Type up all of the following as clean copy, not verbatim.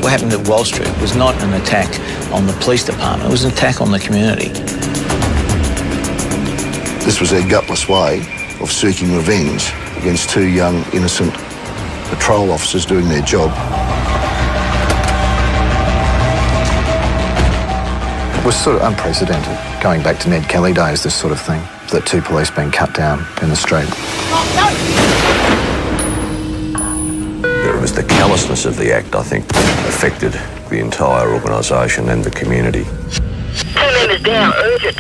What happened at Walsh Street was not an attack on the police department, it was an attack on the community. This was their gutless way of seeking revenge against two young, innocent patrol officers doing their job. It was sort of unprecedented, going back to Ned Kelly days, this sort of thing, that two police being cut down in the street. It was the callousness of the act, I think, affected the entire organisation and the community. 2 members down, urgent.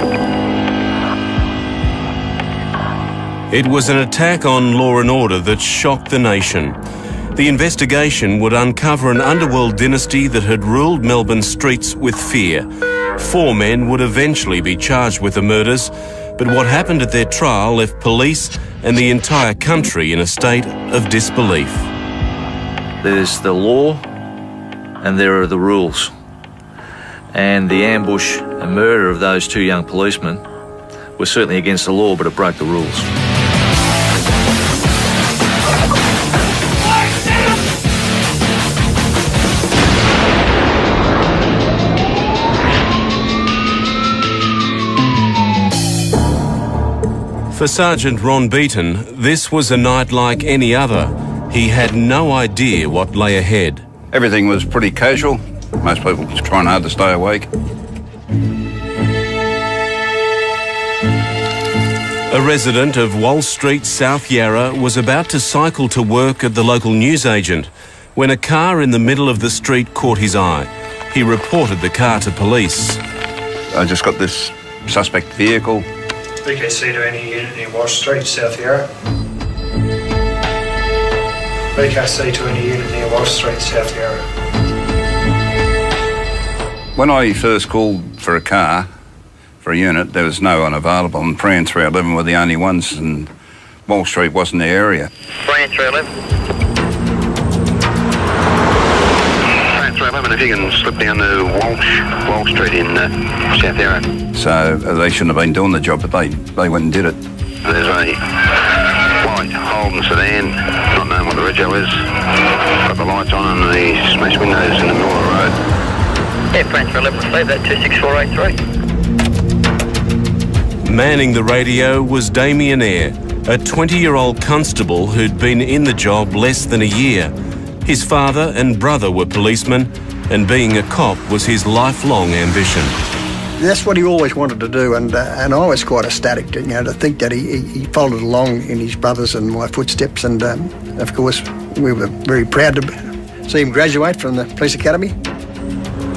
It was an attack on law and order that shocked the nation. The investigation would uncover an underworld dynasty that had ruled Melbourne streets with fear. 4 men would eventually be charged with the murders, but what happened at their trial left police and the entire country in a state of disbelief. There's the law and there are the rules. And the ambush and murder of those 2 young policemen was certainly against the law, but it broke the rules. For Sergeant Ron Beaton, this was a night like any other. He had no idea what lay ahead. Everything was pretty casual. Most people just trying hard to stay awake. A resident of Walsh Street, South Yarra, was about to cycle to work at the local newsagent when a car in the middle of the street caught his eye. He reported the car to police. I just got this suspect vehicle. BKC to any unit near Walsh Street, South Yarra. BKC to any unit near Walsh Street, South Yarra. When I first called for a car, for a unit, there was no one available, and Prey and 311 were the only ones, and Walsh Street wasn't the area. Prey and 311. Prey and 311, if you can slip down to Walsh Street in South Yarra. So they shouldn't have been doing the job, but they went and did it. There's a white Houghton sedan, not knowing what the rego is. Got the lights on and the smashed windows in the middle of the road. Yeah, Prey and 311, leave that 26483. Manning the radio was Damian Eyre, a 20-year-old constable who'd been in the job less than a year. His father and brother were policemen, and being a cop was his lifelong ambition. That's what he always wanted to do, and I was quite ecstatic to, to think that he followed along in his brothers and my footsteps, and of course we were very proud to see him graduate from the police academy.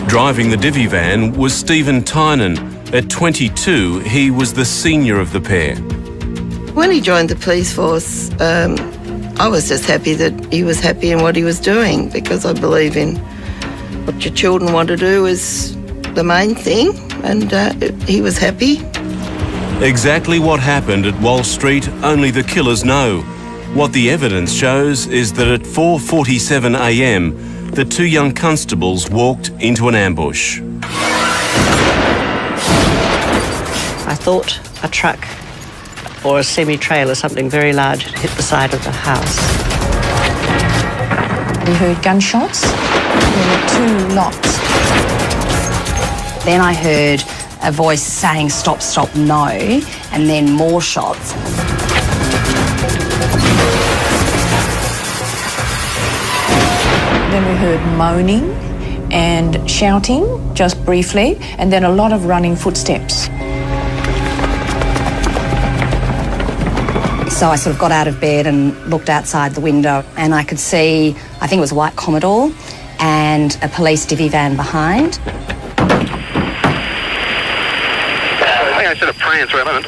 Driving the divvy van was Steven Tynan. At 22, he was the senior of the pair. When he joined the police force, I was just happy that he was happy in what he was doing, because I believe in what your children want to do is the main thing, and he was happy. Exactly what happened at Walsh Street, only the killers know. What the evidence shows is that at 4:47 a.m, the 2 young constables walked into an ambush. I thought a truck or a semi-trailer, something very large, had hit the side of the house. We heard gunshots. There were 2 lots. Then I heard a voice saying, "Stop, stop, no," and then more shots. Then we heard moaning and shouting, just briefly, and then a lot of running footsteps. So I sort of got out of bed and looked outside the window, and I could see, I think it was a white Commodore and a police divvy van behind. I said a Prey and 311.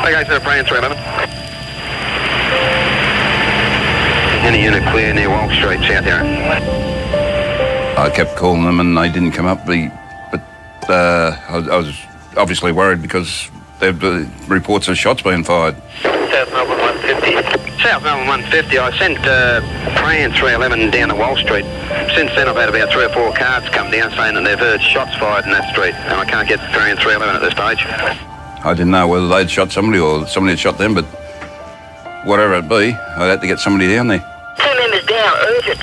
I said a Prey and 311. Any unit clear near Walsh Street, South Yarra. I kept calling them and they didn't come up, but I was obviously worried because there were reports of shots being fired. South Melbourne 150. South Melbourne 150. I sent Prey and 311 down to Walsh Street. Since then I've had about 3 or 4 cards come down saying that they've heard shots fired in that street, and I can't get Prey and 311 at this stage. I didn't know whether they'd shot somebody or somebody had shot them, but whatever it be, I'd have to get somebody down there. 2 members down, urgent.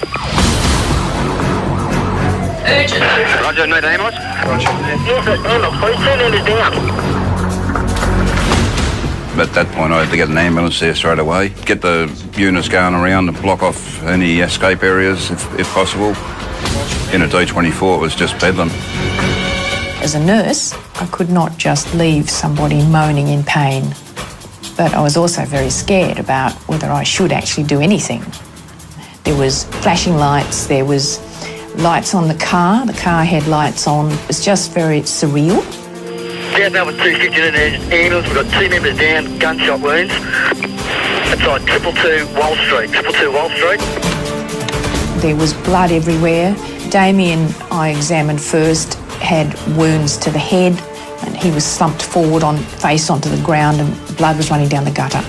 Urgent. Roger, need an ambulance? Roger. Yes, ambulance, please. 2 members down. At that point, I had to get an ambulance there straight away, get the units going around and block off any escape areas if possible. In a D24, it was just bedlam. As a nurse, I could not just leave somebody moaning in pain, but I was also very scared about whether I should actually do anything. There was flashing lights, there was lights on the car had lights on. It was just very surreal. Down number 250 in an ambulance, we've got 2 members down, gunshot wounds. Outside 222 Walsh Street, 222 Walsh Street. There was blood everywhere. Damian, I examined first, had wounds to the head, and he was slumped forward face onto the ground, and blood was running down the gutter.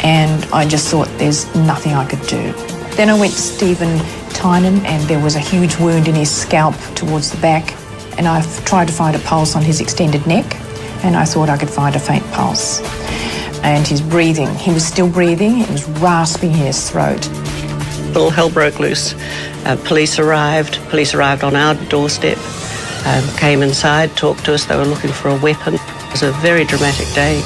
And I just thought there's nothing I could do. Then I went to Steven Tynan, and there was a huge wound in his scalp towards the back, and I tried to find a pulse on his extended neck, and I thought I could find a faint pulse. And his breathing, he was still breathing, it was rasping in his throat. All hell broke loose. Police arrived on our doorstep, came inside, talked to us. They were looking for a weapon. It was a very dramatic day.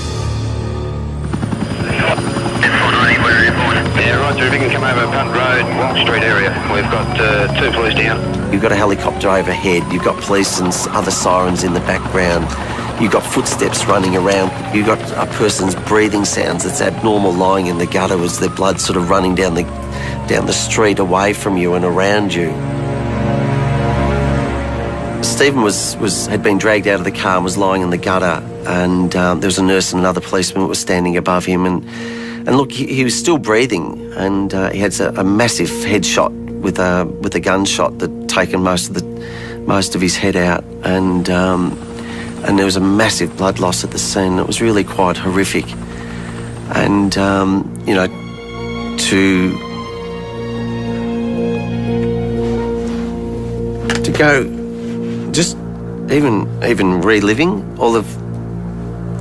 Yeah, Roger, if you can come over Punt Road, Walsh Street area. We've got 2 police down. You've got a helicopter overhead, you've got police and other sirens in the background, you've got footsteps running around, you've got a person's breathing sounds that's abnormal lying in the gutter as their blood sort of running down the street away from you and around you. Stephen had been dragged out of the car and was lying in the gutter, and there was a nurse and another policeman that was standing above him, and look, he was still breathing, and he had a massive headshot with a gunshot that taken most of his head out, and there was a massive blood loss at the scene. It was really quite horrific, and you know, to go, just even reliving all of,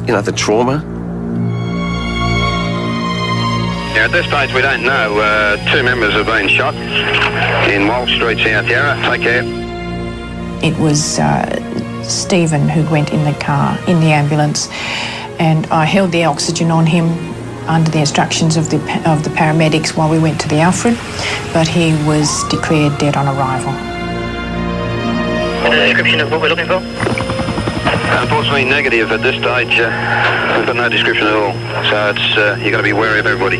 you know, the trauma. Yeah, at this stage we don't know. 2 members have been shot in Walsh Street, South Yarra. Take care. It was Stephen who went in the car, in the ambulance, and I held the oxygen on him under the instructions of the paramedics while we went to the Alfred, but he was declared dead on arrival. A description of what we're looking for? Unfortunately negative at this stage. We've got no description at all. So it's you've got to be wary of everybody.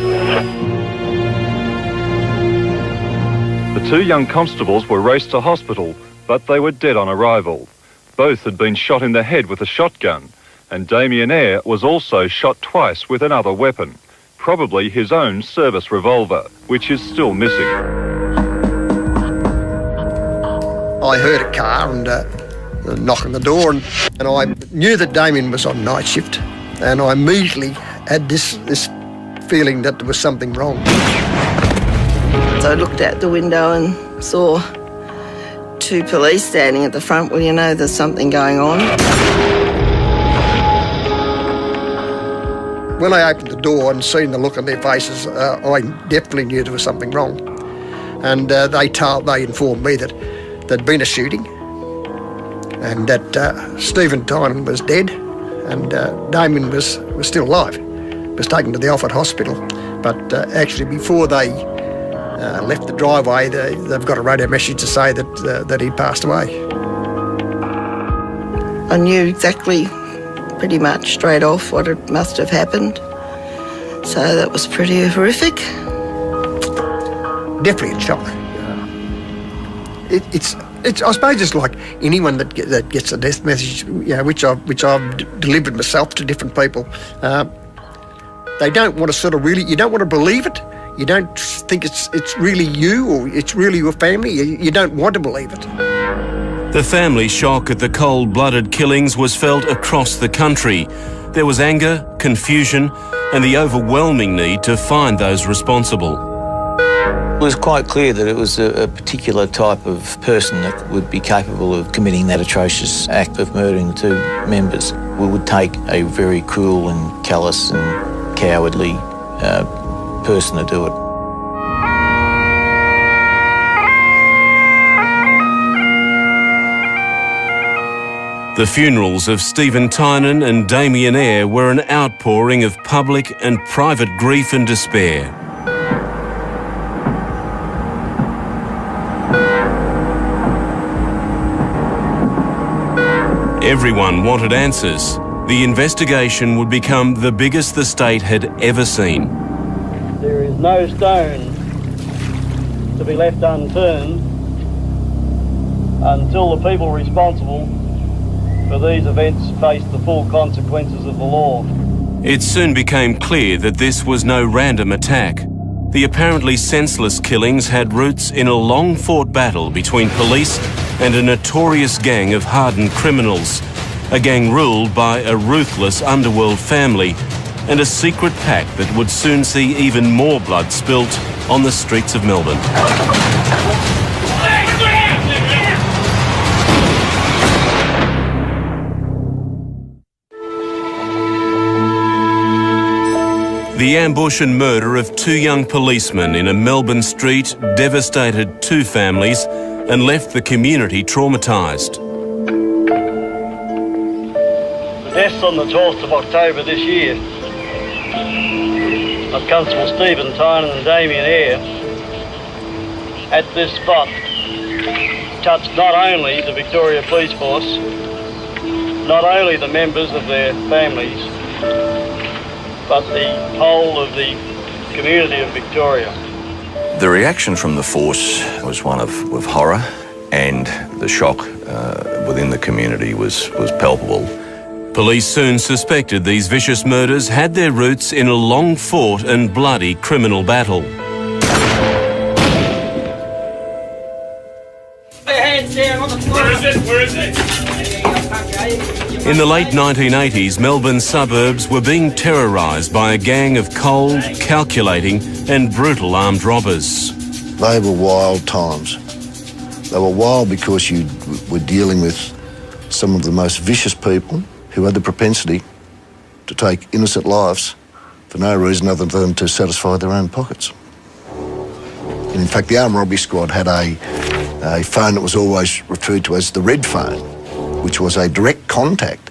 The 2 young constables were raced to hospital, but they were dead on arrival. Both had been shot in the head with a shotgun, and Damian Eyre was also shot twice with another weapon, probably his own service revolver, which is still missing. I heard a car and a knock on the door, and I knew that Damian was on night shift, and I immediately had this feeling that there was something wrong. So I looked out the window and saw 2 police standing at the front. Well, you know there's something going on. When I opened the door and seen the look on their faces, I definitely knew there was something wrong. And they informed me that there'd been a shooting, and that Steven Tynan was dead, and Damian was still alive. Was taken to the Alfred Hospital, but actually before they left the driveway, they've got a radio message to say that he passed away. I knew exactly, pretty much straight off, what it must have happened. So that was pretty horrific. Definitely a shock. It's I suppose it's like anyone that gets a death message, you know, which I've delivered myself to different people. They don't want to you don't want to believe it. You don't think it's really you or it's really your family. You don't want to believe it. The family shock at the cold-blooded killings was felt across the country. There was anger, confusion, and the overwhelming need to find those responsible. It was quite clear that it was a particular type of person that would be capable of committing that atrocious act of murdering the 2 members. We would take a very cruel and callous and cowardly person to do it. The funerals of Steven Tynan and Damian Eyre were an outpouring of public and private grief and despair. Everyone wanted answers. The investigation would become the biggest the state had ever seen. There is no stone to be left unturned until the people responsible for these events face the full consequences of the law. It soon became clear that this was no random attack. The apparently senseless killings had roots in a long-fought battle between police and a notorious gang of hardened criminals, a gang ruled by a ruthless underworld family and a secret pact that would soon see even more blood spilt on the streets of Melbourne. The ambush and murder of two young policemen in a Melbourne street devastated two families and left the community traumatised. The deaths on the 12th of October this year of Constables Steven Tynan and Damian Eyre at this spot touched not only the Victoria Police Force, not only the members of their families, but the whole of the community of Victoria. The reaction from the force was one of horror, and the shock within the community was palpable. Police soon suspected these vicious murders had their roots in a long-fought and bloody criminal battle. Hands down on the floor. Where is it? Where is it? In the late 1980s, Melbourne's suburbs were being terrorised by a gang of cold, calculating and brutal armed robbers. They were wild times. They were wild because you were dealing with some of the most vicious people who had the propensity to take innocent lives for no reason other than to satisfy their own pockets. And in fact, the armed robbery squad had a phone that was always referred to as the red phone, which was a direct contact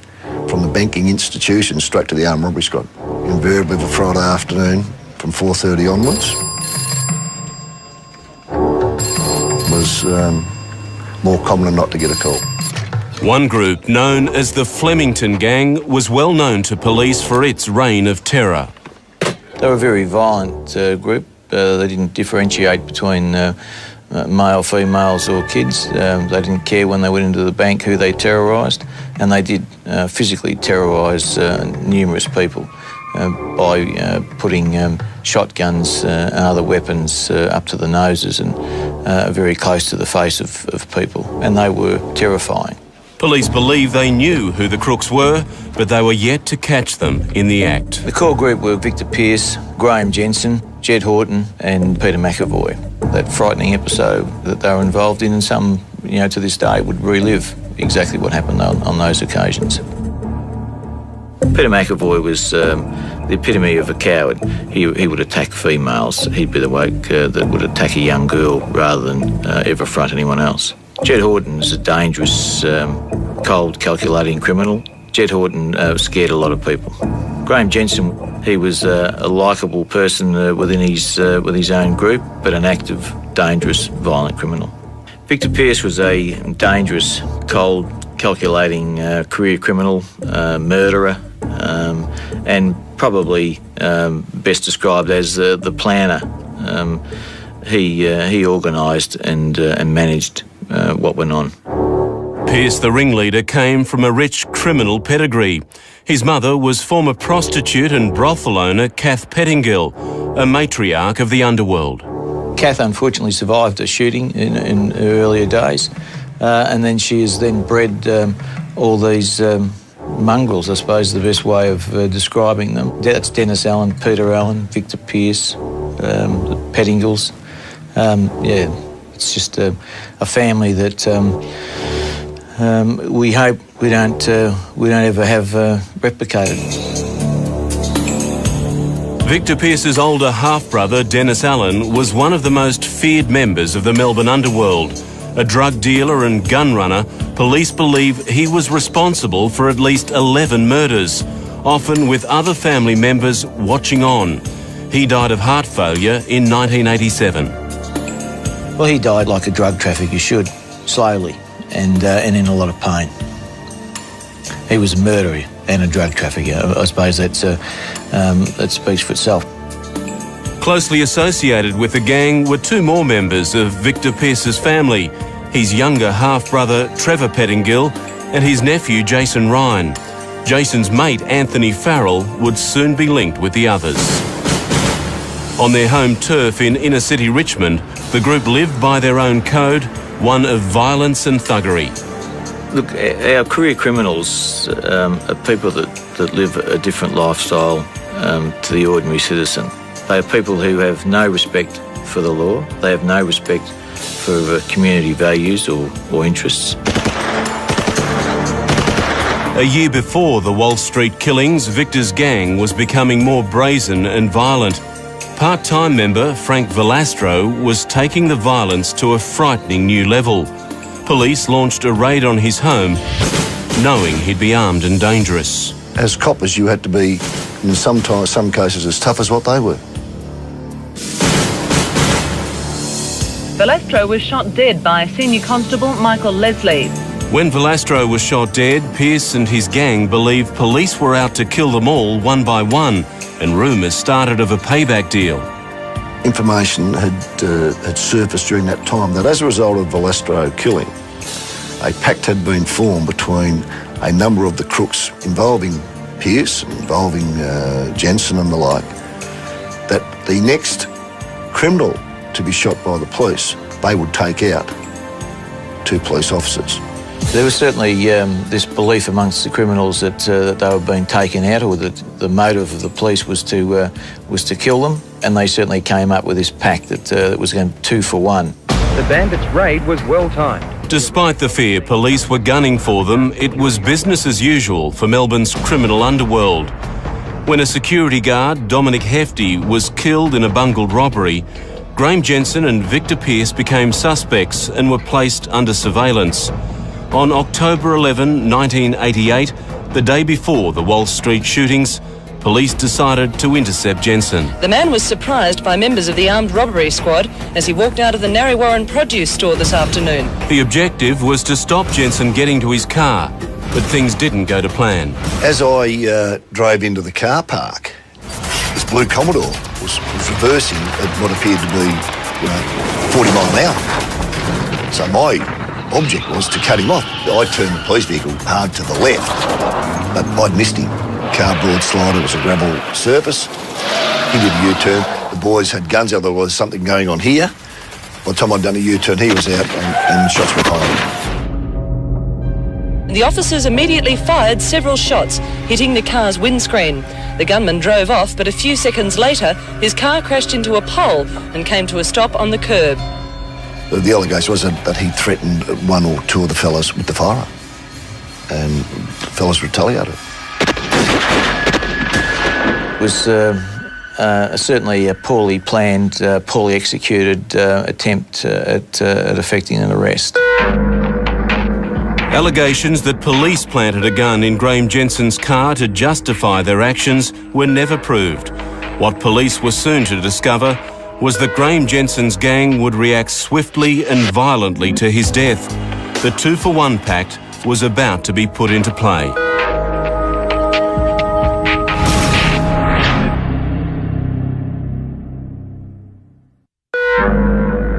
from the banking institution straight to the armed robbery squad, invariably the Friday afternoon from 4:30 onwards. Was more common than not to get a call. One group, known as the Flemington Gang, was well known to police for its reign of terror. They were a very violent group. They didn't differentiate between male, females or kids. They didn't care when they went into the bank who they terrorised, and they did physically terrorise numerous people by putting shotguns and other weapons up to the noses and very close to the face of people, and they were terrifying. Police believe they knew who the crooks were, but they were yet to catch them in the act. The core group were Victor Peirce, Graham Jensen, Jedd Houghton and Peter McEvoy. That frightening episode that they were involved in, and some, to this day would relive exactly what happened on those occasions. Peter McEvoy was the epitome of a coward. He would attack females. He'd be the bloke that would attack a young girl rather than ever affront anyone else. Jedd Houghton is a dangerous, cold, calculating criminal. Jedd Houghton scared a lot of people. Graham Jensen, he was a likeable person within his own group, but an active, dangerous, violent criminal. Victor Peirce was a dangerous, cold, calculating career criminal, murderer, and probably best described as the planner. He organised and managed what went on. Peirce, the ringleader, came from a rich criminal pedigree. His mother was former prostitute and brothel owner Trevor Pettingill, a matriarch of the underworld. Kath unfortunately survived a shooting in her earlier days, and then she has then bred all these mongrels, I suppose is the best way of describing them. That's Dennis Allen, Peter Allen, Victor Peirce, the Pettingills. It's just a family that we hope we don't ever have replicated. Victor Peirce's older half-brother, Dennis Allen, was one of the most feared members of the Melbourne underworld, A drug dealer and gun runner, police believe he was responsible for at least 11 murders, often with other family members watching on. He died of heart failure in 1987. Well, he died like a drug trafficker should, slowly and in a lot of pain. He was a murderer and a drug trafficker. I suppose that speaks for itself. Closely associated with the gang were two more members of Victor Peirce's family, his younger half-brother Trevor Pettingill and his nephew Jason Ryan. Jason's mate Anthony Farrell would soon be linked with the others. On their home turf in inner-city Richmond, the group lived by their own code, one of violence and thuggery. Look, our career criminals are people that live a different lifestyle to the ordinary citizen. They are people who have no respect for the law. They have no respect for community values or interests. A year before the Walsh Street killings, Victor's gang was becoming more brazen and violent. Part-time member Frank Velastro was taking the violence to a frightening new level. Police launched a raid on his home, knowing he'd be armed and dangerous. As coppers, you had to be, in some cases, as tough as what they were. Velastro was shot dead by Senior Constable Michael Leslie. When Velastro was shot dead, Peirce and his gang believed police were out to kill them all one by one, and rumours started of a payback deal. Information had surfaced during that time that as a result of Velastro killing, a pact had been formed between a number of the crooks involving Peirce, involving Jensen and the like, that the next criminal to be shot by the police, they would take out two police officers. There was certainly this belief amongst the criminals that they were being taken out, or that the motive of the police was to kill them, and they certainly came up with this pact that it was going to be 2 for 1. The bandits' raid was well timed. Despite the fear police were gunning for them, it was business as usual for Melbourne's criminal underworld. When a security guard, Dominic Hefty, was killed in a bungled robbery, Graham Jensen and Victor Peirce became suspects and were placed under surveillance. On October 11, 1988, the day before the Walsh Street shootings, police decided to intercept Jensen. The man was surprised by members of the armed robbery squad as he walked out of the Narrewarren produce store this afternoon. The objective was to stop Jensen getting to his car, but things didn't go to plan. As I drove into the car park, this blue Commodore was reversing at what appeared to be 40 mile an hour. So my object was to cut him off. I turned the police vehicle hard to the left, but I'd missed him. Car broadslide, it was a gravel surface. He did a U-turn. The boys had guns, there was something going on here. By the time I'd done a U-turn, he was out and shots were fired. The officers immediately fired several shots, hitting the car's windscreen. The gunman drove off, but a few seconds later, his car crashed into a pole and came to a stop on the curb. The allegation was that he threatened one or two of the fellas with the firearm, and the fellas retaliated. It was certainly a poorly planned, poorly executed attempt at effecting an arrest. Allegations that police planted a gun in Graham Jensen's car to justify their actions were never proved. What police were soon to discover was that Graham Jensen's gang would react swiftly and violently to his death. The 2 for 1 pact was about to be put into play.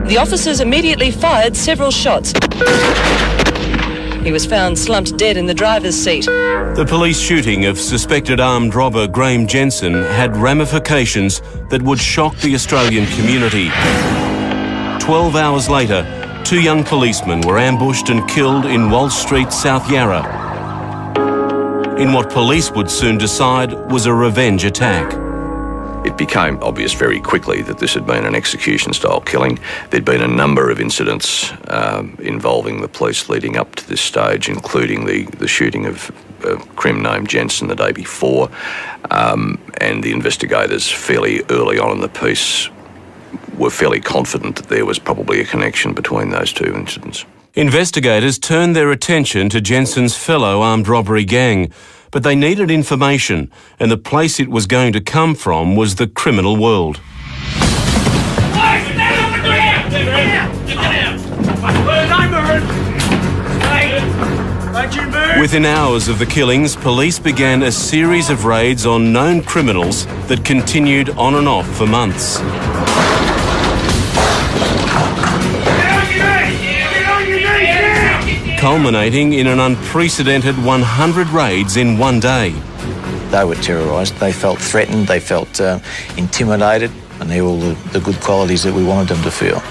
The officers immediately fired several shots. He was found slumped dead in the driver's seat. The police shooting of suspected armed robber Graham Jensen had ramifications that would shock the Australian community. 12 hours later, 2 young policemen were ambushed and killed in Walsh Street, South Yarra, in what police would soon decide was a revenge attack. It became obvious very quickly that this had been an execution-style killing. There'd been a number of incidents involving the police leading up to this stage, including the shooting of a crim named Jensen the day before, and the investigators fairly early on in the piece were fairly confident that there was probably a connection between those two incidents. Investigators turned their attention to Jensen's fellow armed robbery gang, but they needed information, and the place it was going to come from was the criminal world. Within hours of the killings, police began a series of raids on known criminals that continued on and off for months. Culminating in an unprecedented 100 raids in one day. They were terrorised, they felt threatened, they felt intimidated, and they're all the good qualities that we wanted them to feel.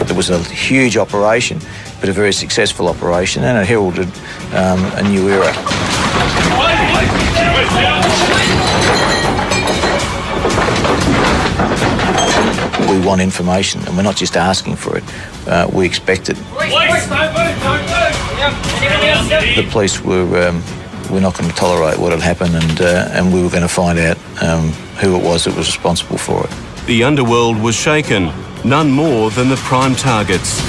It was a huge operation, but a very successful operation, and it heralded a new era. We want information, and we're not just asking for it, we expect it. The police were not going to tolerate what had happened, and we were going to find out who it was that was responsible for it. The underworld was shaken, none more than the prime targets.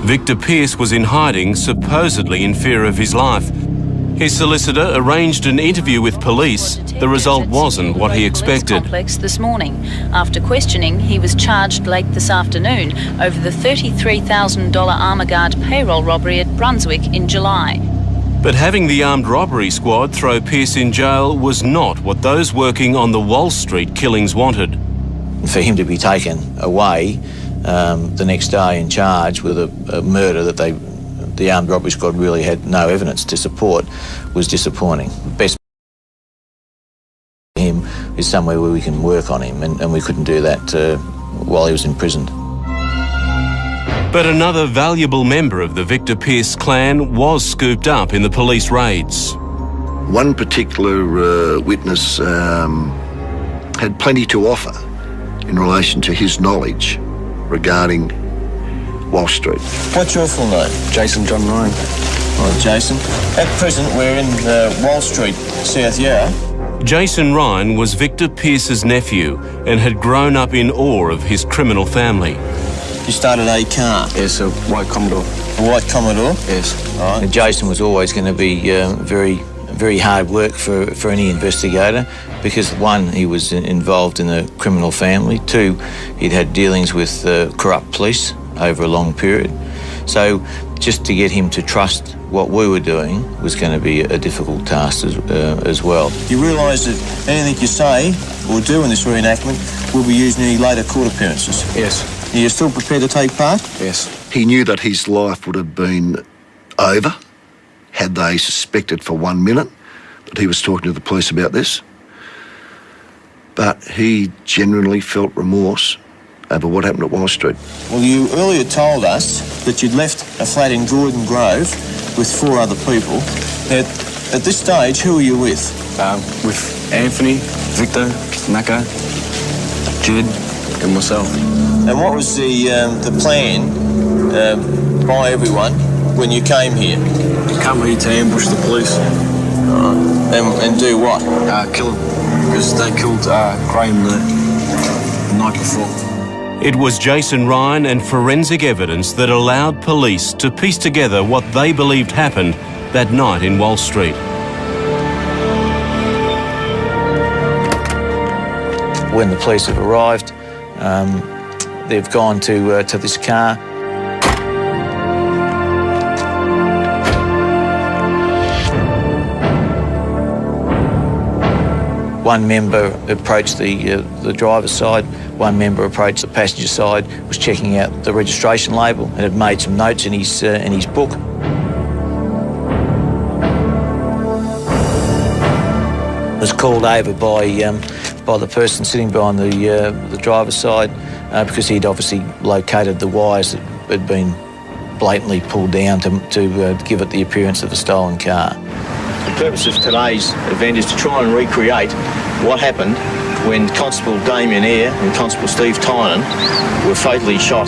Victor Peirce was in hiding, supposedly in fear of his life. His solicitor arranged an interview with police. The result wasn't what he expected. Complex this morning. After questioning, he was charged late this afternoon over the $33,000 armour guard payroll robbery at Brunswick in July. But having the armed robbery squad throw Peirce in jail was not what those working on the Walsh Street killings wanted. For him to be taken away the next day in charge with a murder that the armed robbery squad really had no evidence to support was disappointing. Best for him is somewhere where we can work on him, and we couldn't do that while he was imprisoned. But another valuable member of the Victor Peirce clan was scooped up in the police raids. One particular witness had plenty to offer in relation to his knowledge regarding Walsh Street. What's your full name? Jason John Ryan. All right, Jason. At present, we're in Walsh Street, South Yarra. Jason Ryan was Victor Peirce's nephew and had grown up in awe of his criminal family. You started a car? Yes, a white Commodore. A white Commodore? Yes. All right. And Jason was always going to be very hard work for any investigator because, one, he was involved in a criminal family. Two, he'd had dealings with corrupt police over a long period. So just to get him to trust what we were doing was going to be a difficult task as well. You realise that anything you say or do in this reenactment will be used in any later court appearances? Yes. Are you still prepared to take part? Yes. He knew that his life would have been over had they suspected for 1 minute that he was talking to the police about this. But he genuinely felt remorse over what happened at Walsh Street. Well, you earlier told us that you'd left a flat in Gordon Grove with 4 other people. At this stage, who are you with? With Anthony, Victor, Naka, Jedd, and myself. And what was the plan by everyone when you came here? Come here to ambush the police. And do what? Kill them, because they killed Graham the night before. It was Jason Ryan and forensic evidence that allowed police to piece together what they believed happened that night in Walsh Street. When the police have arrived, they've gone to this car. One member approached the driver's side, one member approached the passenger side, was checking out the registration label and had made some notes in his book. Was called over by the person sitting behind the driver's side because he'd obviously located the wires that had been blatantly pulled down to give it the appearance of a stolen car. The purpose of today's event is to try and recreate what happened when Constable Damian Eyre and Constable Steven Tynan were fatally shot.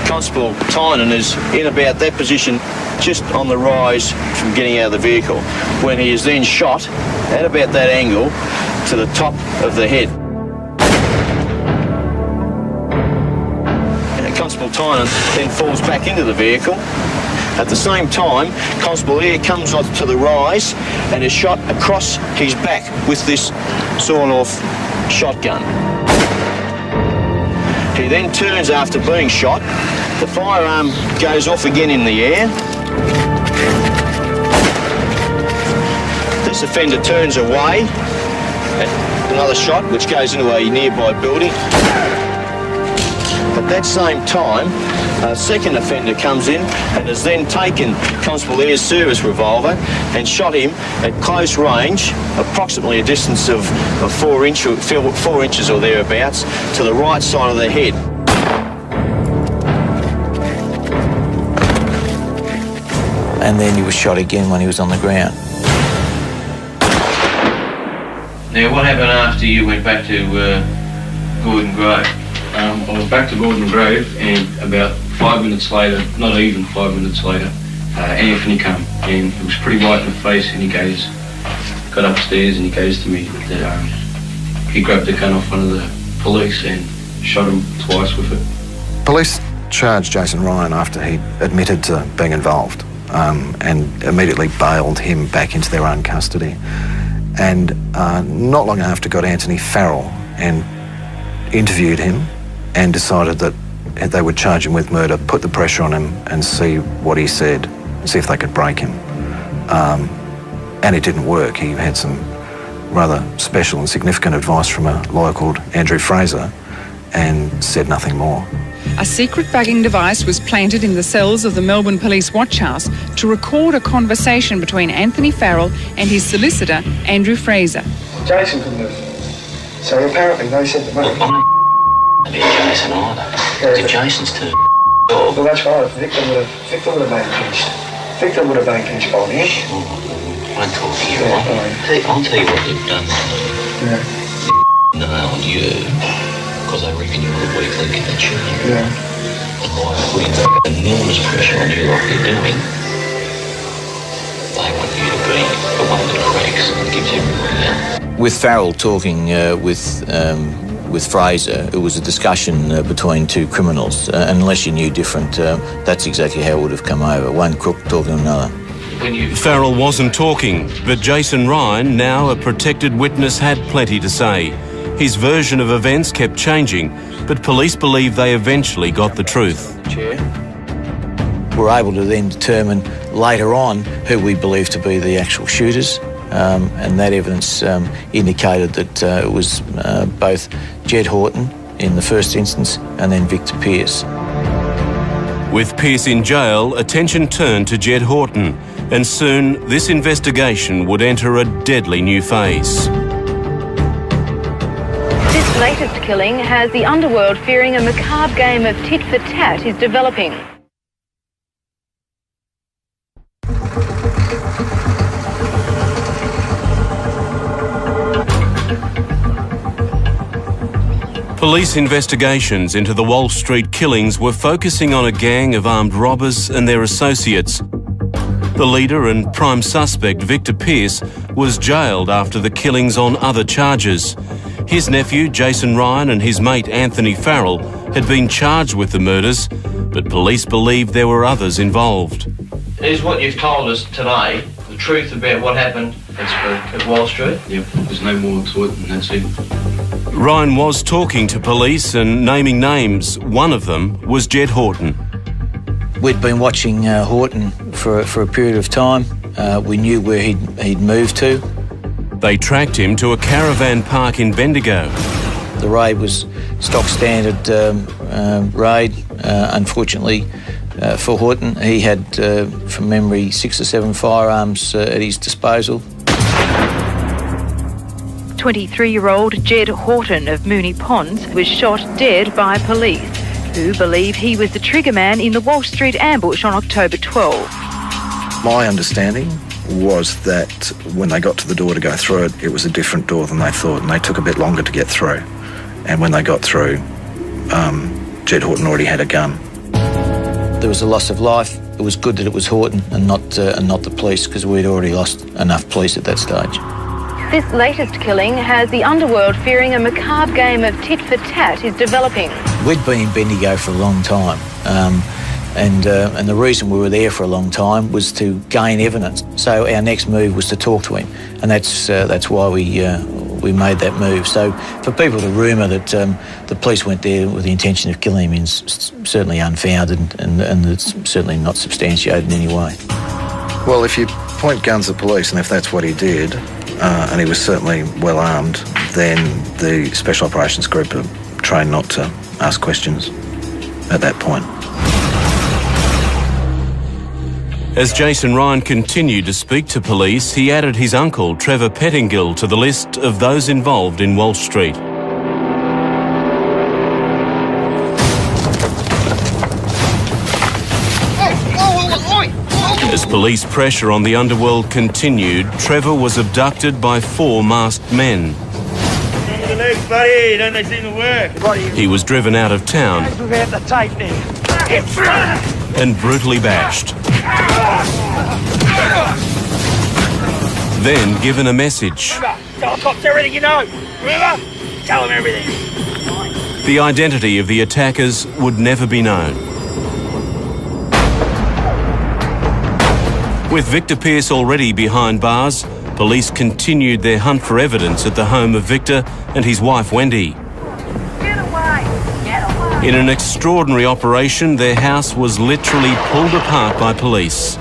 Constable Tynan is in about that position just on the rise from getting out of the vehicle, when he is then shot at about that angle to the top of the head. Constable Tynan then falls back into the vehicle. At the same time, Constable Eyre comes off to the rise and is shot across his back with this sawn-off shotgun. He then turns after being shot. The firearm goes off again in the air. This offender turns away. Another shot which goes into a nearby building. At that same time, a second offender comes in and has then taken Constable Eyre's service revolver and shot him at close range, approximately a distance of 4 inches or thereabouts, to the right side of the head. And then he was shot again when he was on the ground. Now, what happened after you went back to Gordon Grove? I was back to Gordon Grove, and about 5 minutes later, not even 5 minutes later, Anthony came, and he was pretty white in the face, and he got upstairs and he goes to me that he grabbed the gun off one of the police and shot him twice with it. Police charged Jason Ryan after he admitted to being involved, and immediately bailed him back into their own custody. And not long after got Anthony Farrell and interviewed him and decided that they would charge him with murder, put the pressure on him and see what he said, see if they could break him. And it didn't work. He had some rather special and significant advice from a lawyer called Andrew Fraser and said nothing more. A secret bugging device was planted in the cells of the Melbourne Police Watch House to record a conversation between Anthony Farrell and his solicitor, Andrew Fraser. Jason couldn't have. So apparently they said to me. Well, I'm Jason either. If Jason's turned well, that's right. Victor would have been pinched. Victor would have been pinched by now. I won't talk to you, right? I'll tell you what they've done. Yeah. Nailed you, because they reckon you're the weak link in the chain. Yeah. And by putting enormous pressure on you like they're doing, they want you to be the one that cracks and gives everybody out. With Farrell talking with Fraser, it was a discussion between two criminals. Unless you knew different, that's exactly how it would have come over. One crook talking to another. Farrell wasn't talking, but Jason Ryan, now a protected witness, had plenty to say. His version of events kept changing, but police believe they eventually got the truth. We're able to then determine later on who we believe to be the actual shooters, and that evidence indicated that it was both Jedd Houghton in the first instance and then Victor Peirce. With Peirce in jail, attention turned to Jedd Houghton, and soon this investigation would enter a deadly new phase. This latest killing has the underworld fearing a macabre game of tit-for-tat is developing. Police investigations into the Walsh Street killings were focusing on a gang of armed robbers and their associates. The leader and prime suspect, Victor Peirce, was jailed after the killings on other charges. His nephew, Jason Ryan, and his mate, Anthony Farrell, had been charged with the murders, but police believed there were others involved. Is what you've told us today the truth about what happened at Walsh Street? Yep, there's no more to it than that's it. Ryan was talking to police and naming names. One of them was Jedd Houghton. We'd been watching Houghton for a period of time. We knew where he'd moved to. They tracked him to a caravan park in Bendigo. The raid was stock standard raid. Unfortunately for Houghton, he had, from memory, 6 or 7 firearms at his disposal. 23-year-old Jedd Houghton of Moonee Ponds was shot dead by police, who believe he was the trigger man in the Walsh Street ambush on October 12. My understanding was that when they got to the door to go through it, it was a different door than they thought, and they took a bit longer to get through. And when they got through, Jedd Houghton already had a gun. There was a loss of life it was good that it was Houghton and not the police, because we'd already lost enough police at that stage. This latest killing has the underworld fearing a macabre game of tit-for-tat is developing. We'd been in Bendigo for a long time, and the reason we were there for a long time was to gain evidence. So our next move was to talk to him, and that's why we made that move. So for people to rumour that the police went there with the intention of killing him is certainly unfounded, and it's certainly not substantiated in any way. Well, if you point guns at police, and if that's what he did, and he was certainly well armed, then the Special Operations Group are trained not to ask questions at that point. As Jason Ryan continued to speak to police, he added his uncle, Trevor Pettingill, to the list of those involved in Walsh Street. As police pressure on the underworld continued, Trevor was abducted by 4 masked men. The legs, buddy, don't they seem to work? He was driven out of town Without the tape now. and brutally bashed. Then given a message. Tell the cops everything you know. Remember? Tell them everything. The identity of the attackers would never be known. With Victor Peirce already behind bars, police continued their hunt for evidence at the home of Victor and his wife Wendy. Get away! Get away! In an extraordinary operation, their house was literally pulled apart by police.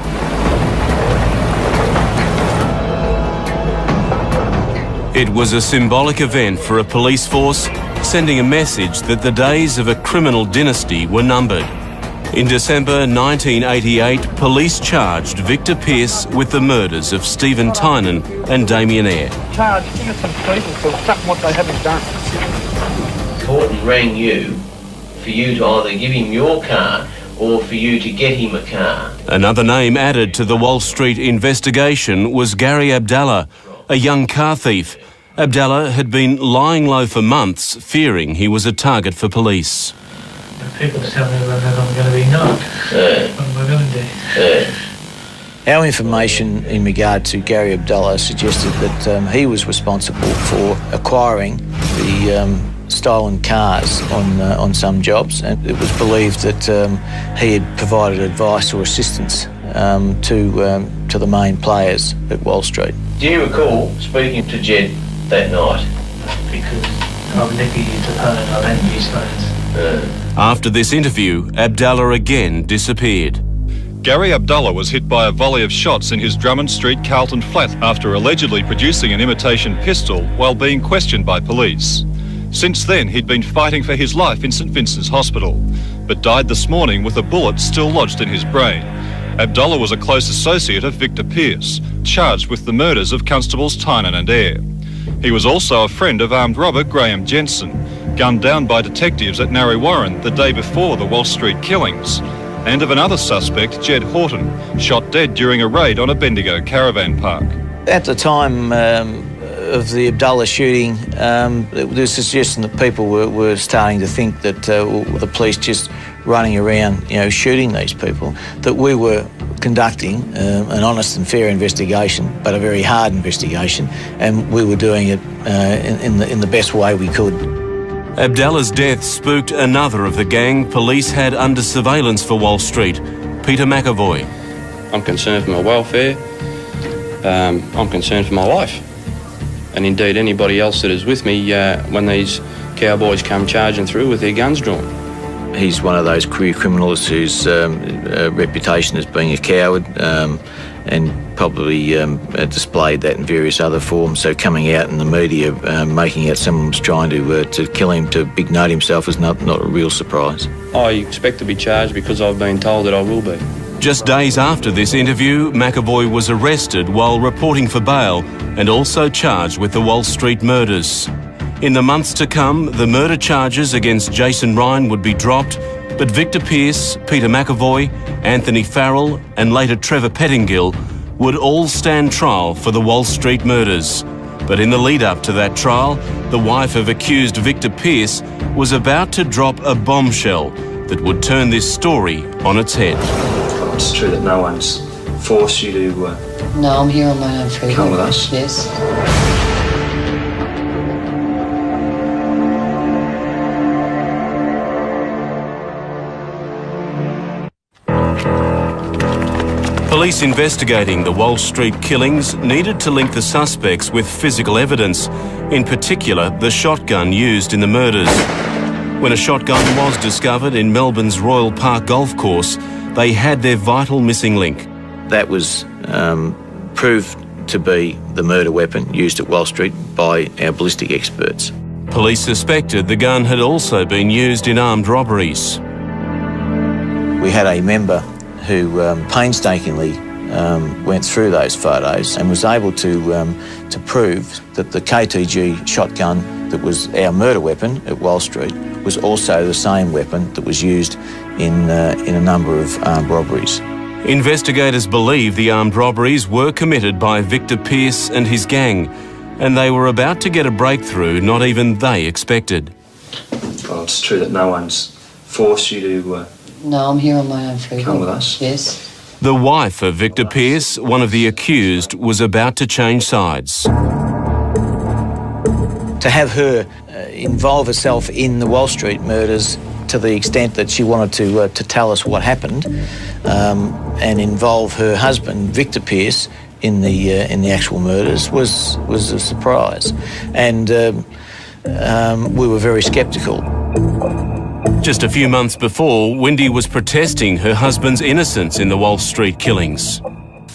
It was a symbolic event for a police force, sending a message that the days of a criminal dynasty were numbered. In December 1988, police charged Victor Peirce with the murders of Steven Tynan and Damian Eyre. Charge innocent people for something what they haven't done. Houghton rang you for you to either give him your car or for you to get him a car. Another name added to the Walsh Street investigation was Gary Abdallah, a young car thief. Abdallah had been lying low for months, fearing he was a target for police. People tell me that I'm going to be knocked. What am I going to do? Our information in regard to Gary Abdallah suggested that he was responsible for acquiring the stolen cars on some jobs, and it was believed that he had provided advice or assistance to the main players at Walsh Street. Do you recall speaking to Jedd that night? Because I'm Nicky Tapone, I lent these phones. After this interview, Abdallah again disappeared. Gary Abdallah was hit by a volley of shots in his Drummond Street Carlton flat after allegedly producing an imitation pistol while being questioned by police. Since then, he'd been fighting for his life in St Vincent's Hospital, but died this morning with a bullet still lodged in his brain. Abdallah was a close associate of Victor Peirce, charged with the murders of Constables Tynan and Eyre. He was also a friend of armed robber Graham Jensen, gunned down by detectives at Narre Warren the day before the Walsh Street killings, and of another suspect, Jedd Houghton, shot dead during a raid on a Bendigo caravan park. At the time of the Abdallah shooting, there was a suggestion that people were starting to think that the police just running around, shooting these people, that we were conducting an honest and fair investigation, but a very hard investigation, and we were doing it in the best way we could. Abdallah's death spooked another of the gang police had under surveillance for Walsh Street, Peter McEvoy. I'm concerned for my welfare, I'm concerned for my life, and indeed anybody else that is with me when these cowboys come charging through with their guns drawn. He's one of those career criminals whose reputation as being a coward and probably displayed that in various other forms. So coming out in the media, making out someone was trying to kill him, to big note himself, is not a real surprise. I expect to be charged because I've been told that I will be. Just days after this interview, McEvoy was arrested while reporting for bail and also charged with the Walsh Street murders. In the months to come, the murder charges against Jason Ryan would be dropped, but Victor Peirce, Peter McEvoy, Anthony Farrell and later Trevor Pettingill would all stand trial for the Walsh Street murders. But in the lead-up to that trial, the wife of accused Victor Peirce was about to drop a bombshell that would turn this story on its head. It's true that no one's forced you to No, I'm here on my own free will. come with us? Yes. Police investigating the Walsh Street killings needed to link the suspects with physical evidence, in particular the shotgun used in the murders. When a shotgun was discovered in Melbourne's Royal Park Golf Course, they had their vital missing link. That was proved to be the murder weapon used at Walsh Street by our ballistic experts. Police suspected the gun had also been used in armed robberies. We had a member who painstakingly went through those photos and was able to prove that the KTG shotgun that was our murder weapon at Walsh Street was also the same weapon that was used in a number of armed robberies. Investigators believe the armed robberies were committed by Victor Peirce and his gang, and they were about to get a breakthrough not even they expected. Well, it's true that no one's forced you to No, I'm here on my own free will. come with us? Yes. The wife of Victor Peirce, one of the accused, was about to change sides. To have her involve herself in the Walsh Street murders to the extent that she wanted to tell us what happened, and involve her husband Victor Peirce in the actual murders was a surprise, and we were very sceptical. Just a few months before, Wendy was protesting her husband's innocence in the Walsh Street killings.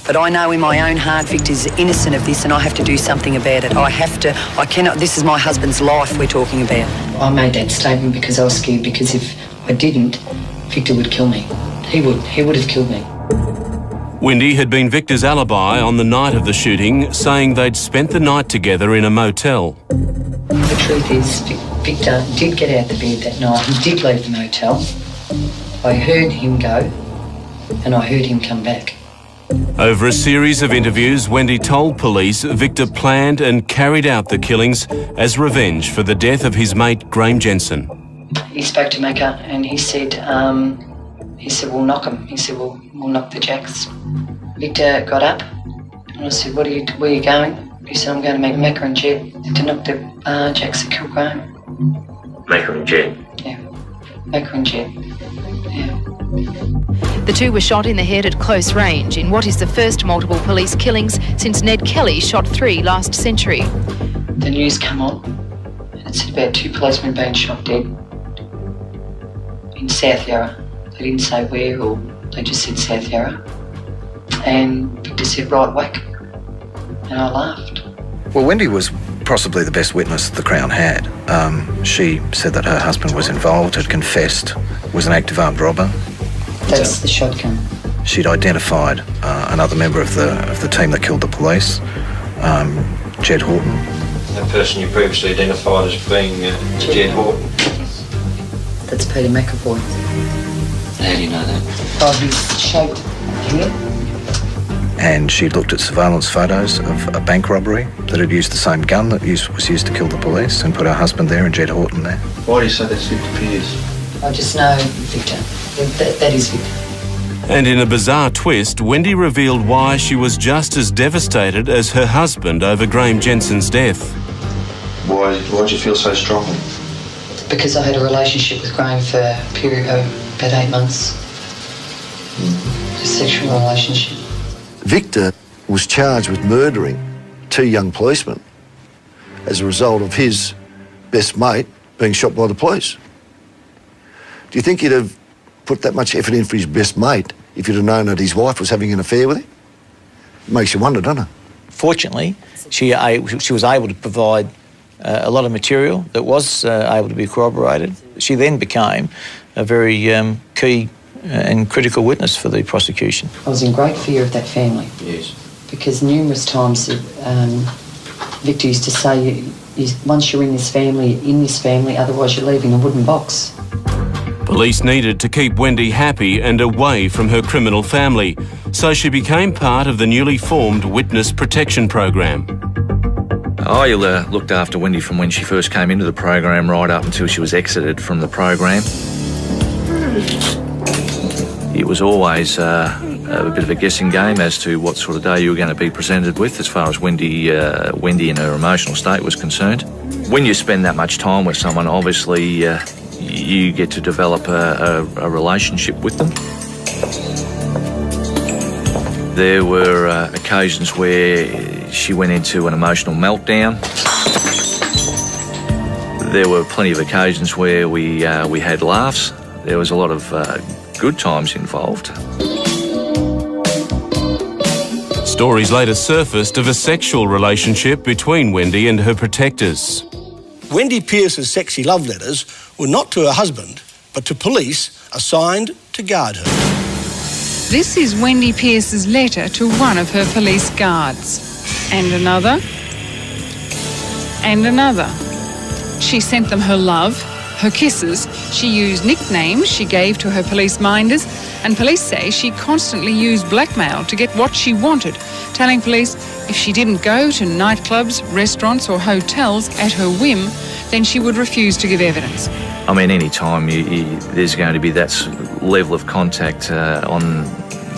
But I know in my own heart Victor's innocent of this and I have to do something about it. I cannot, this is my husband's life we're talking about. I made that statement because I was scared, because if I didn't, Victor would kill me. He would have killed me. Wendy had been Victor's alibi on the night of the shooting, saying they'd spent the night together in a motel. The truth is, Victor did get out of bed that night. He did leave the motel. I heard him go and I heard him come back. Over a series of interviews, Wendy told police Victor planned and carried out the killings as revenge for the death of his mate Graham Jensen. He spoke to Macca and he said, we'll knock him. He said, we'll knock the jacks. Victor got up and I said, where are you going? He said, I'm going to make Macca and Jedd to knock the jacks that killed Graham. Macca and Jedd? Yeah, Macca and Jedd, yeah. The two were shot in the head at close range in what is the first multiple police killings since Ned Kelly shot 3 last century. The news come on and it said about 2 policemen being shot dead in South Yarra. They didn't say where, or they just said South Yarra. And Victor said, right whack. And I laughed. Well, Wendy was possibly the best witness the Crown had. She said that her husband was involved, had confessed, was an active armed robber. That's the shotgun. She'd identified another member of the team that killed the police, Jedd Houghton. That person you previously identified as being Jedd Houghton? That's Peter McEvoy. How do you know that? Oh, he's shaped here. And she looked at surveillance photos of a bank robbery that had used the same gun that was used to kill the police, and put her husband there and Jedd Houghton there. Why do you say that's Victor Peirce? I just know Victor. That is Victor. And in a bizarre twist, Wendy revealed why she was just as devastated as her husband over Graham Jensen's death. Why do you feel so strongly? Because I had a relationship with Graham for a period of about 8 months. A sexual relationship. Victor was charged with murdering 2 young policemen as a result of his best mate being shot by the police. Do you think he'd have put that much effort in for his best mate if he'd have known that his wife was having an affair with him? It makes you wonder, doesn't it? Fortunately, she was able to provide a lot of material that was able to be corroborated. She then became a very key and critical witness for the prosecution. I was in great fear of that family. Yes. Because numerous times Victor used to say, once you're in this family, otherwise you're leaving a wooden box. Police needed to keep Wendy happy and away from her criminal family, so she became part of the newly formed Witness Protection Program. I looked after Wendy from when she first came into the program right up until she was exited from the program. It was always a bit of a guessing game as to what sort of day you were going to be presented with as far as Wendy and her emotional state was concerned. When you spend that much time with someone, obviously you get to develop a relationship with them. There were occasions where she went into an emotional meltdown. There were plenty of occasions where we had laughs. There was a lot of good times involved. Stories later surfaced of a sexual relationship between Wendy and her protectors. Wendy Peirce's sexy love letters were not to her husband, but to police assigned to guard her. This is Wendy Peirce's letter to one of her police guards. And another. And another. She sent them her love, her kisses. She used nicknames she gave to her police minders, and police say she constantly used blackmail to get what she wanted, telling police if she didn't go to nightclubs, restaurants or hotels at her whim, then she would refuse to give evidence. I mean, any time there's going to be that level of contact on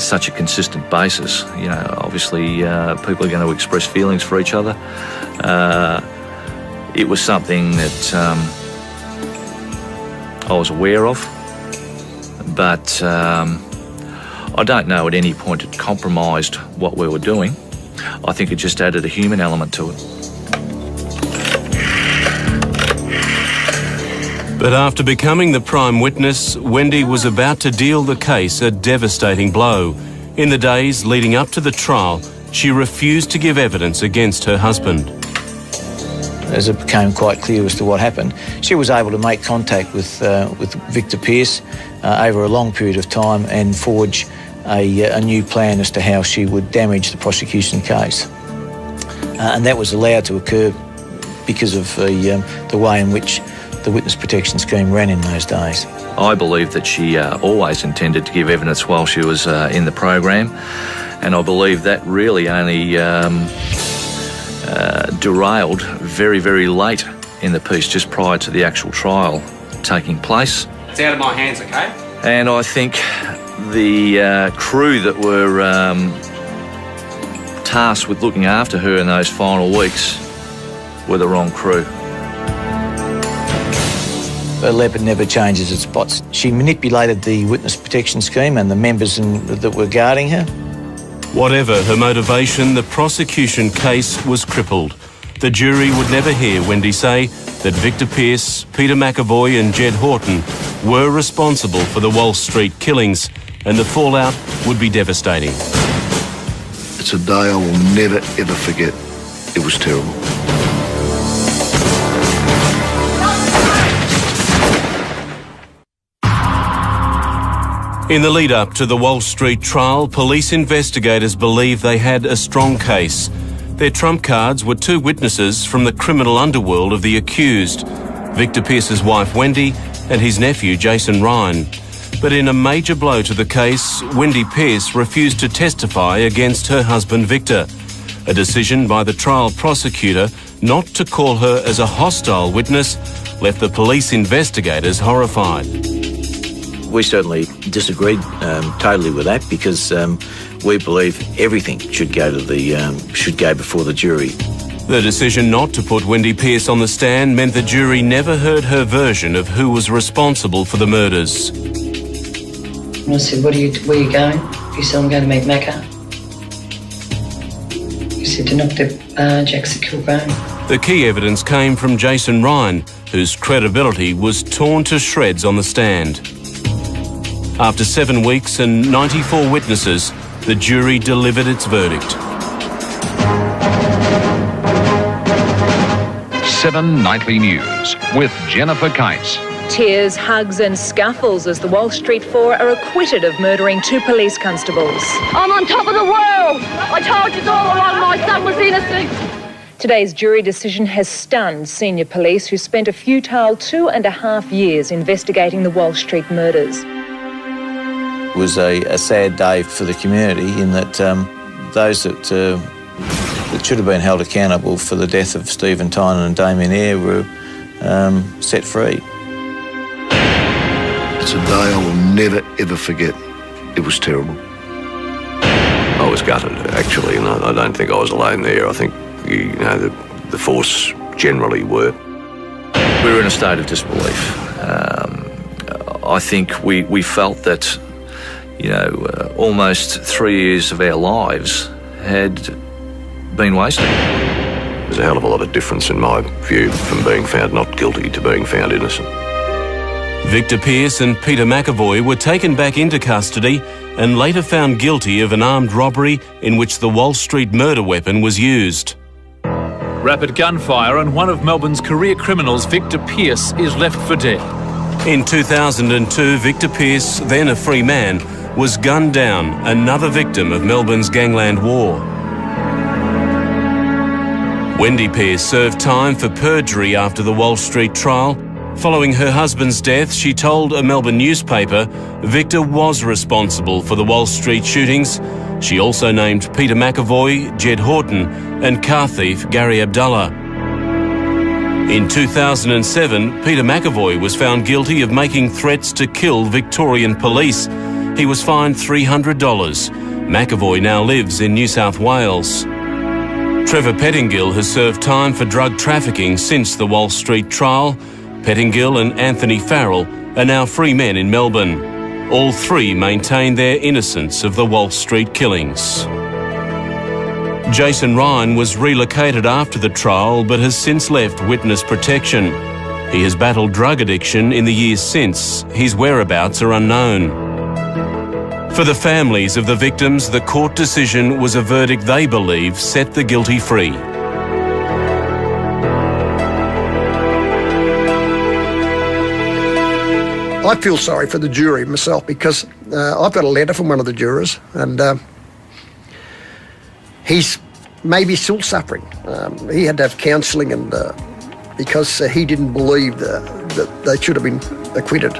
such a consistent basis, you know, obviously people are going to express feelings for each other. It was something that I was aware of, but I don't know at any point it compromised what we were doing. I think it just added a human element to it. But after becoming the prime witness, Wendy was about to deal the case a devastating blow. In the days leading up to the trial, she refused to give evidence against her husband. As it became quite clear as to what happened, she was able to make contact with Victor Peirce over a long period of time and forge a new plan as to how she would damage the prosecution case. And that was allowed to occur because of the way in which the witness protection scheme ran in those days. I believe that she always intended to give evidence while she was in the program, and I believe that really only derailed very, very late in the piece, just prior to the actual trial taking place. It's out of my hands, okay? And I think the crew that were tasked with looking after her in those final weeks were the wrong crew. A leopard never changes its spots. She manipulated the witness protection scheme and the members that were guarding her. Whatever her motivation, the prosecution case was crippled. The jury would never hear Wendy say that Victor Peirce, Peter McEvoy and Jedd Houghton were responsible for the Walsh Street killings, and the fallout would be devastating. It's a day I will never, ever forget. It was terrible. In the lead-up to the Walsh Street trial, police investigators believe they had a strong case. Their trump cards were two witnesses from the criminal underworld of the accused, Victor Peirce's wife Wendy and his nephew Jason Ryan. But in a major blow to the case, Wendy Peirce refused to testify against her husband Victor, a decision by the trial prosecutor not to call her as a hostile witness left the police investigators horrified. We certainly disagreed totally with that because we believe everything should go before the jury. The decision not to put Wendy Peirce on the stand meant the jury never heard her version of who was responsible for the murders. And I said, where are you going? He said, I'm going to meet Macca. He said, to knock the jacks at Kilgrave. The key evidence came from Jason Ryan, whose credibility was torn to shreds on the stand. After 7 weeks and 94 witnesses, the jury delivered its verdict. 7 Nightly News with Jennifer Kites. Tears, hugs and scuffles as the Walsh Street Four are acquitted of murdering 2 police constables. I'm on top of the world! I told you all along my son was innocent! Today's jury decision has stunned senior police who spent a futile 2.5 years investigating the Walsh Street murders. It was a sad day for the community in that those that should have been held accountable for the death of Steven Tynan and Damian Eyre were set free. It's a day I will never, ever forget. It was terrible. I was gutted, actually, and I don't think I was alone there. I think, the force generally were. We were in a state of disbelief. I think we felt that, almost 3 years of our lives had been wasted. There's a hell of a lot of difference, in my view, from being found not guilty to being found innocent. Victor Peirce and Peter McEvoy were taken back into custody and later found guilty of an armed robbery in which the Walsh Street murder weapon was used. Rapid gunfire and one of Melbourne's career criminals, Victor Peirce, is left for dead. In 2002, Victor Peirce, then a free man, was gunned down, another victim of Melbourne's gangland war. Wendy Peirce served time for perjury after the Walsh Street trial. Following her husband's death, she told a Melbourne newspaper Victor was responsible for the Walsh Street shootings. She also named Peter McEvoy, Jedd Houghton and car thief Gary Abdallah. In 2007, Peter McEvoy was found guilty of making threats to kill Victorian police. He was fined $300. McEvoy now lives in New South Wales. Trevor Pettingill has served time for drug trafficking since the Walsh Street trial. Pettingill and Anthony Farrell are now free men in Melbourne. All three maintain their innocence of the Walsh Street killings. Jason Ryan was relocated after the trial but has since left witness protection. He has battled drug addiction in the years since. His whereabouts are unknown. For the families of the victims, the court decision was a verdict they believe set the guilty free. I feel sorry for the jury myself because I've got a letter from one of the jurors and he's maybe still suffering. He had to have counselling and because he didn't believe that they should have been acquitted.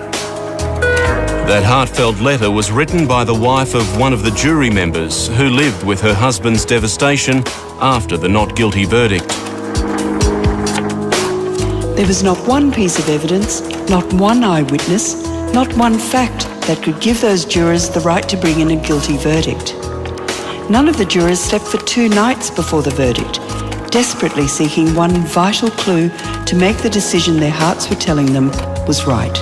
That heartfelt letter was written by the wife of one of the jury members who lived with her husband's devastation after the not guilty verdict. There was not one piece of evidence, not one eyewitness, not one fact that could give those jurors the right to bring in a guilty verdict. None of the jurors slept for 2 nights before the verdict, desperately seeking one vital clue to make the decision their hearts were telling them was right.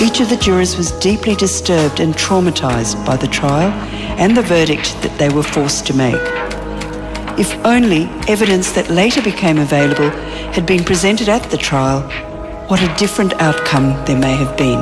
Each of the jurors was deeply disturbed and traumatised by the trial and the verdict that they were forced to make. If only evidence that later became available had been presented at the trial, what a different outcome there may have been.